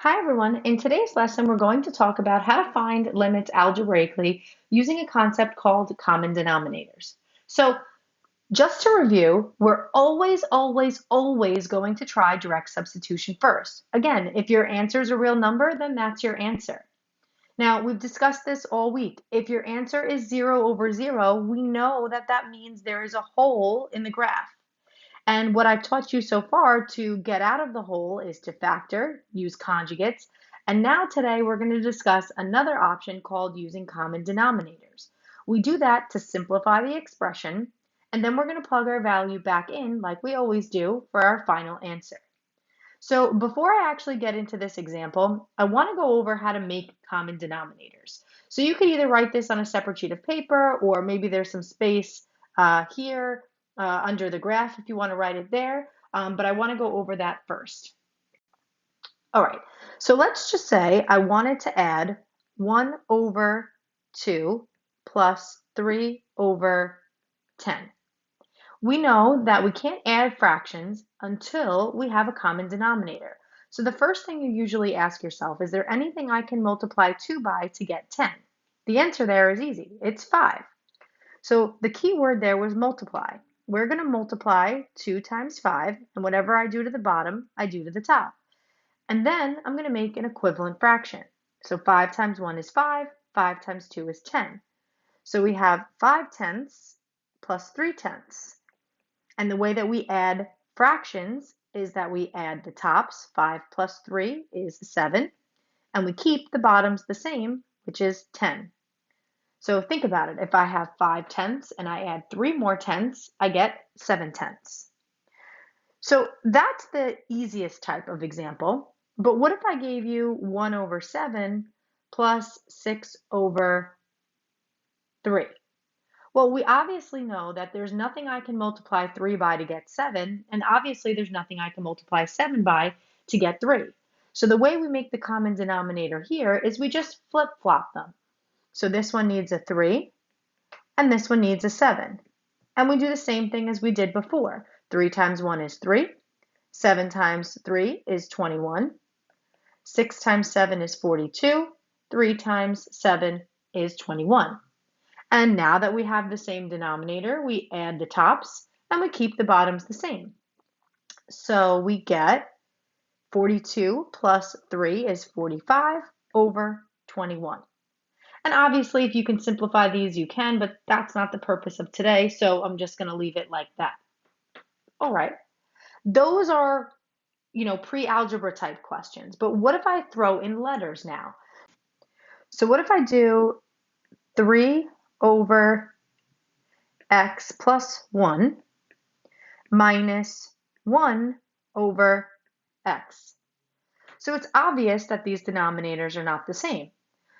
Hi everyone. In today's lesson, we're going to talk about how to find limits algebraically using a concept called common denominators. So just to review, we're always going to try direct substitution first. Again, if your answer is a real number, then that's your answer. Now, we've discussed this all week. If your answer is 0 over 0, we know that that means there is a hole in the graph. And what I've taught you so far to get out of the hole is to factor, use conjugates, and now today we're going to discuss another option called using common denominators. We do that to simplify the expression, and then we're going to plug our value back in like we always do for our final answer. So before I actually get into this example, I want to go over how to make common denominators. So you could either write this on a separate sheet of paper, or maybe there's some space here under the graph if you want to write it there, but I want to go over that first. All right, so let's just say I wanted to add 1 over 2 plus 3 over 10. We know that we can't add fractions until we have a common denominator. So the first thing you usually ask yourself, is there anything I can multiply 2 by to get 10? The answer there is easy. It's 5. So the key word there was multiply. We're going to multiply 2 times 5, and whatever I do to the bottom, I do to the top. And then I'm going to make an equivalent fraction. So 5 times 1 is 5, 5 times 2 is 10. So we have 5 tenths plus 3 tenths. And the way that we add fractions is that we add the tops. 5 plus 3 is 7. And we keep the bottoms the same, which is 10. So think about it. If I have 5 tenths and I add 3 more tenths, I get 7 tenths. So that's the easiest type of example. But what if I gave you 1 over 7 plus 6 over 3? Well, we obviously know that there's nothing I can multiply 3 by to get 7, and obviously there's nothing I can multiply 7 by to get 3. So the way we make the common denominator here is we just flip-flop them. So this one needs a 3, and this one needs a 7. And we do the same thing as we did before. 3 times 1 is 3. 7 times 3 is 21. 6 times 7 is 42. 3 times 7 is 21. And now that we have the same denominator, we add the tops and we keep the bottoms the same. So we get 42 plus 3 is 45 over 21. And obviously, if you can simplify these, you can, but that's not the purpose of today, so I'm just going to leave it like that. All right. Those are, pre-algebra type questions. But what if I throw in letters now? So what if I do 3 over x plus 1 minus 1 over x? So it's obvious that these denominators are not the same.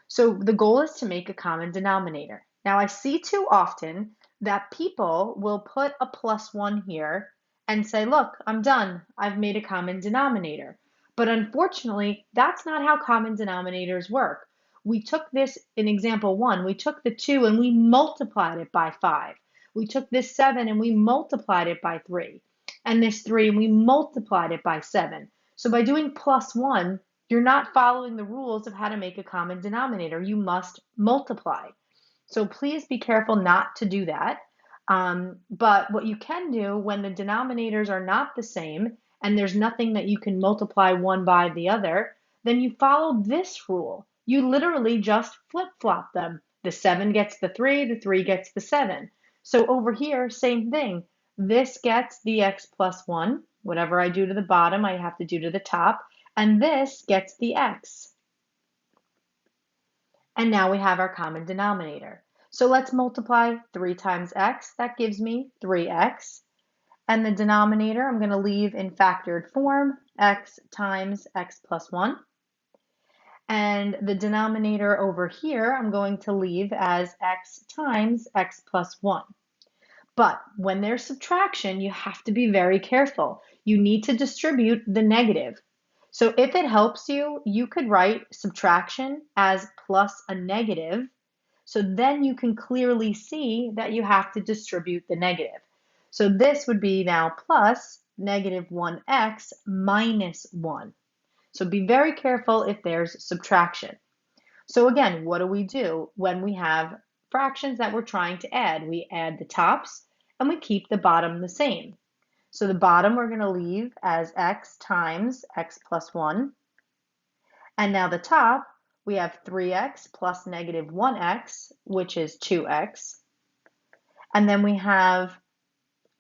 So the goal is to make a common denominator. Now I see too often that people will put a plus 1 here and say, look, I'm done. I've made a common denominator. But unfortunately, that's not how common denominators work. We took this in example 1, we took the 2 and we multiplied it by 5. We took this 7 and we multiplied it by 3. And this 3 and we multiplied it by 7. So by doing plus 1, you're not following the rules of how to make a common denominator. You must multiply. So please be careful not to do that. But what you can do when the denominators are not the same and there's nothing that you can multiply one by the other, then you follow this rule. You literally just flip-flop them. The 7 gets the 3 gets the 7. So over here, same thing. This gets the x plus 1. Whatever I do to the bottom, I have to do to the top. And this gets the x. And now we have our common denominator. So let's multiply 3 times x. That gives me 3x. And the denominator I'm going to leave in factored form, x times x plus 1. And the denominator over here I'm going to leave as x times x plus 1. But when there's subtraction, you have to be very careful. You need to distribute the negative. So if it helps you, you could write subtraction as plus a negative. So then you can clearly see that you have to distribute the negative. So this would be now plus negative 1x minus 1. So be very careful if there's subtraction. So again, what do we do when we have fractions that we're trying to add? We add the tops and we keep the bottom the same. So the bottom we're going to leave as x times x plus 1. And now the top, we have 3x plus negative 1x, which is 2x. And then we have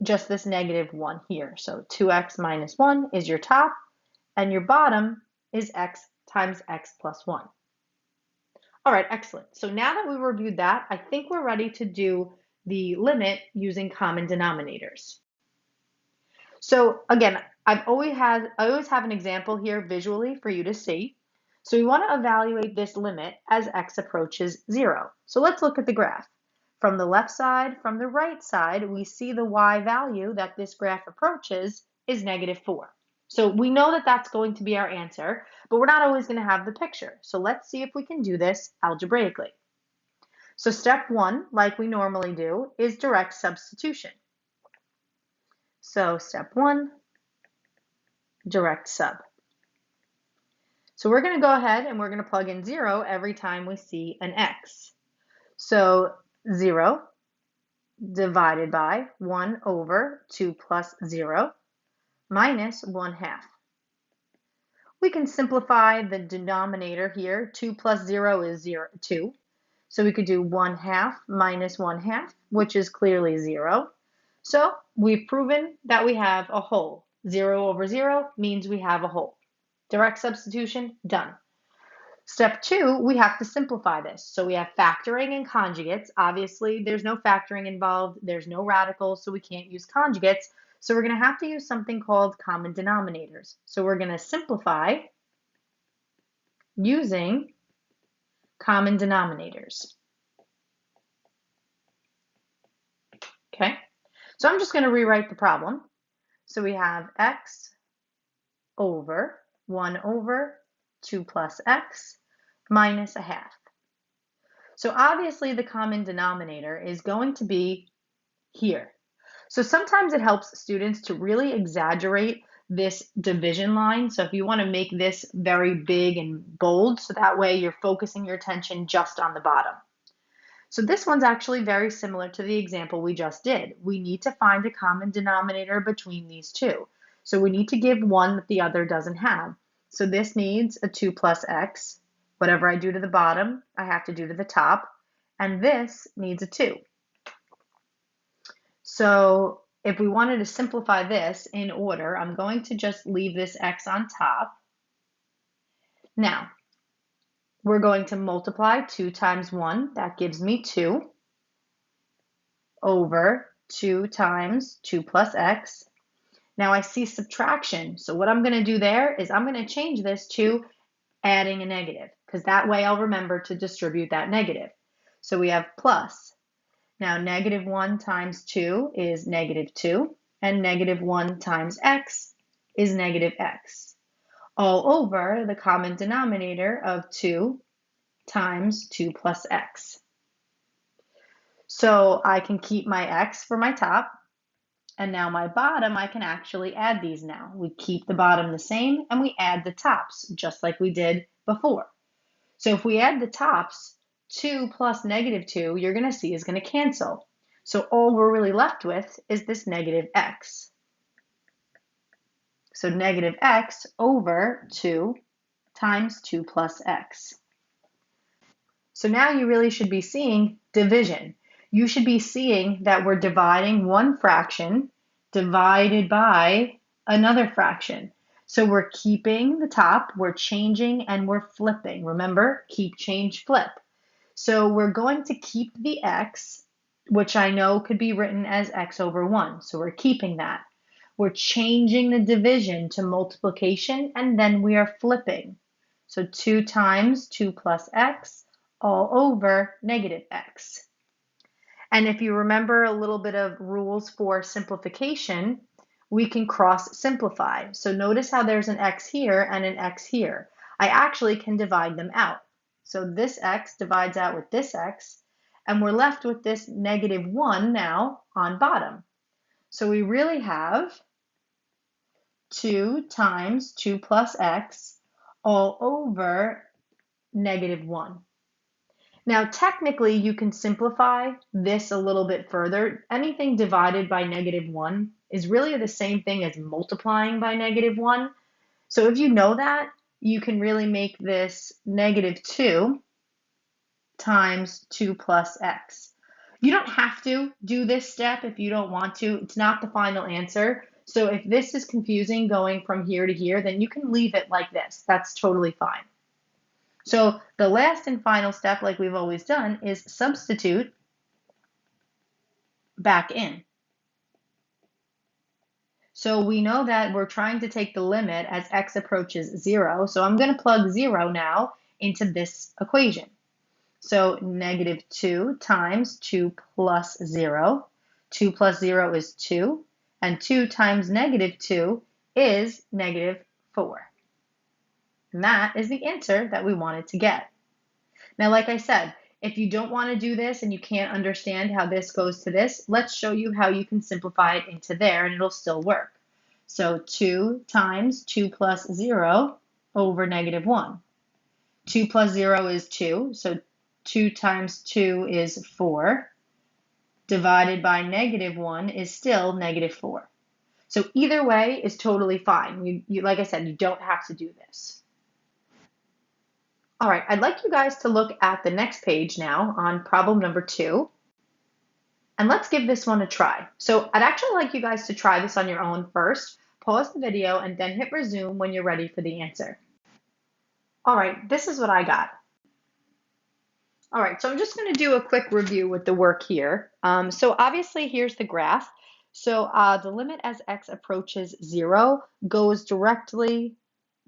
just this negative 1 here. So 2x minus 1 is your top, and your bottom is x times x plus 1. All right, excellent. So now that we reviewed that, I think we're ready to do the limit using common denominators. So again, I always have an example here visually for you to see. So we want to evaluate this limit as x approaches 0. So let's look at the graph. From the left side, from the right side, we see the y value that this graph approaches is -4. So we know that that's going to be our answer, but we're not always going to have the picture. So let's see if we can do this algebraically. So step 1, like we normally do, is direct substitution. So step 1, direct sub. So we're going to go ahead and we're going to plug in 0 every time we see an x. So 0 divided by 1 over 2 plus 0 minus 1/2. We can simplify the denominator here. 2 plus 0 is 2. So we could do 1/2 minus 1/2, which is clearly 0. So we've proven that we have a whole. 0 over 0 means we have a whole. Direct substitution, done. Step 2, we have to simplify this. So we have factoring and conjugates. Obviously, there's no factoring involved. There's no radicals, so we can't use conjugates. So we're going to have to use something called common denominators. So we're going to simplify using common denominators. Okay, so I'm just going to rewrite the problem. So we have x over 1 over 2 plus x minus 1/2. So obviously the common denominator is going to be here. So sometimes it helps students to really exaggerate this division line. So if you want to make this very big and bold, so that way you're focusing your attention just on the bottom. So this one's actually very similar to the example we just did. We need to find a common denominator between these two. So we need to give one that the other doesn't have. So this needs a 2 plus x. Whatever I do to the bottom, I have to do to the top. And this needs a 2. So if we wanted to simplify this in order, I'm going to just leave this x on top. Now, we're going to multiply 2 times 1. That gives me 2 over 2 times 2 plus x. Now I see subtraction. So what I'm going to do there is I'm going to change this to adding a negative, because that way I'll remember to distribute that negative. So we have plus. Now -1 times 2 is -2, and -1 times x is -x. All over the common denominator of 2 times 2 plus x. So I can keep my x for my top, and now my bottom, I can actually add these now. We keep the bottom the same, and we add the tops, just like we did before. So if we add the tops, 2 plus -2, you're going to see is going to cancel. So all we're really left with is this -x. So -x over 2 times 2 plus x. So now you really should be seeing division. You should be seeing that we're dividing one fraction divided by another fraction. So we're keeping the top, we're changing, and we're flipping. Remember, keep, change, flip. So we're going to keep the x, which I know could be written as x over 1. So we're keeping that. We're changing the division to multiplication, and then we are flipping. So 2 times 2 plus x all over -x. And if you remember a little bit of rules for simplification, we can cross simplify. So notice how there's an x here and an x here. I actually can divide them out. So this x divides out with this x, and we're left with this -1 now on bottom. So we really have 2 times 2 plus x all over -1. Now, technically, you can simplify this a little bit further. Anything divided by -1 is really the same thing as multiplying by -1. So if you know that, you can really make this -2 times 2 plus x. You don't have to do this step if you don't want to. It's not the final answer. So if this is confusing going from here to here, then you can leave it like this. That's totally fine. So the last and final step, like we've always done, is substitute back in. So we know that we're trying to take the limit as x approaches 0. So I'm going to plug 0 now into this equation. So -2 times 2 plus 0. 2 plus 0 is 2. And 2 times -2 is -4. And that is the answer that we wanted to get. Now, like I said, if you don't want to do this and you can't understand how this goes to this, let's show you how you can simplify it into there and it'll still work. So 2 times 2 plus 0 over -1. 2 plus 0 is 2, so 2 times 2 is 4, divided by -1 is still -4. So either way is totally fine. Like I said, you don't have to do this. All right, I'd like you guys to look at the next page now on problem number 2. And let's give this one a try. So I'd actually like you guys to try this on your own first. Pause the video and then hit resume when you're ready for the answer. All right, this is what I got. All right, so I'm just going to do a quick review with the work here. So obviously here's the graph. So the limit as x approaches 0 goes directly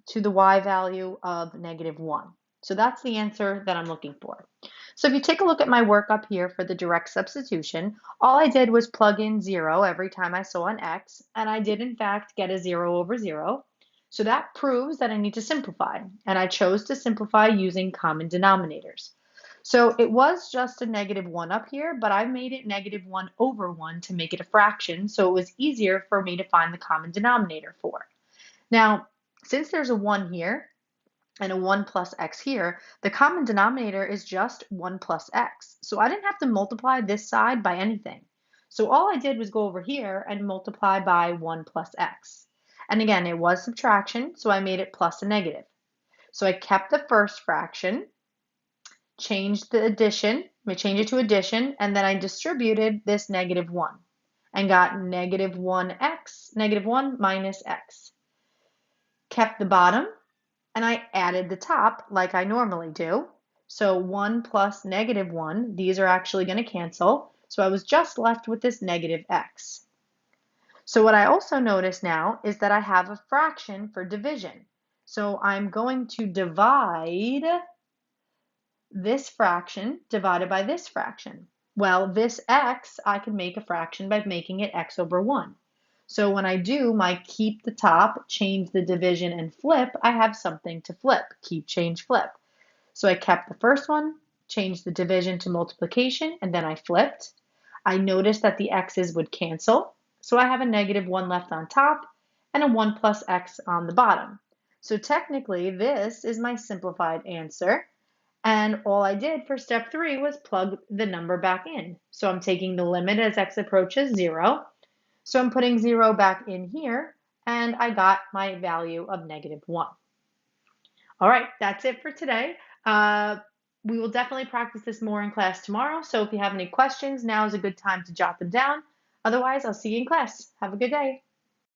to the y value of -1. So that's the answer that I'm looking for. So if you take a look at my work up here for the direct substitution, all I did was plug in 0 every time I saw an x, and I did in fact get a 0 over 0. So that proves that I need to simplify, and I chose to simplify using common denominators. So it was just a -1 up here, but I made it -1 over 1 to make it a fraction, so it was easier for me to find the common denominator for. Now, since there's a 1 here and a 1 plus x here, the common denominator is just 1 plus x. So I didn't have to multiply this side by anything. So all I did was go over here and multiply by 1 plus x. And again, it was subtraction, so I made it plus a negative. So I kept the first fraction, changed the addition, I change it to addition, and then I distributed this -1 and got -1 minus x. Kept the bottom, and I added the top like I normally do. So 1 plus -1, these are actually going to cancel. So I was just left with this -x. So what I also notice now is that I have a fraction for division. So I'm going to divide this fraction divided by this fraction. Well, this x, I can make a fraction by making it x over 1. So when I do my keep the top, change the division, and flip, I have something to flip. Keep, change, flip. So I kept the first one, changed the division to multiplication, and then I flipped. I noticed that the x's would cancel. So I have a -1 left on top and a 1 plus x on the bottom. So technically, this is my simplified answer. And all I did for step 3 was plug the number back in. So I'm taking the limit as x approaches 0. So I'm putting 0 back in here, and I got my value of -1. All right, that's it for today. We will definitely practice this more in class tomorrow. So if you have any questions, now is a good time to jot them down. Otherwise, I'll see you in class. Have a good day.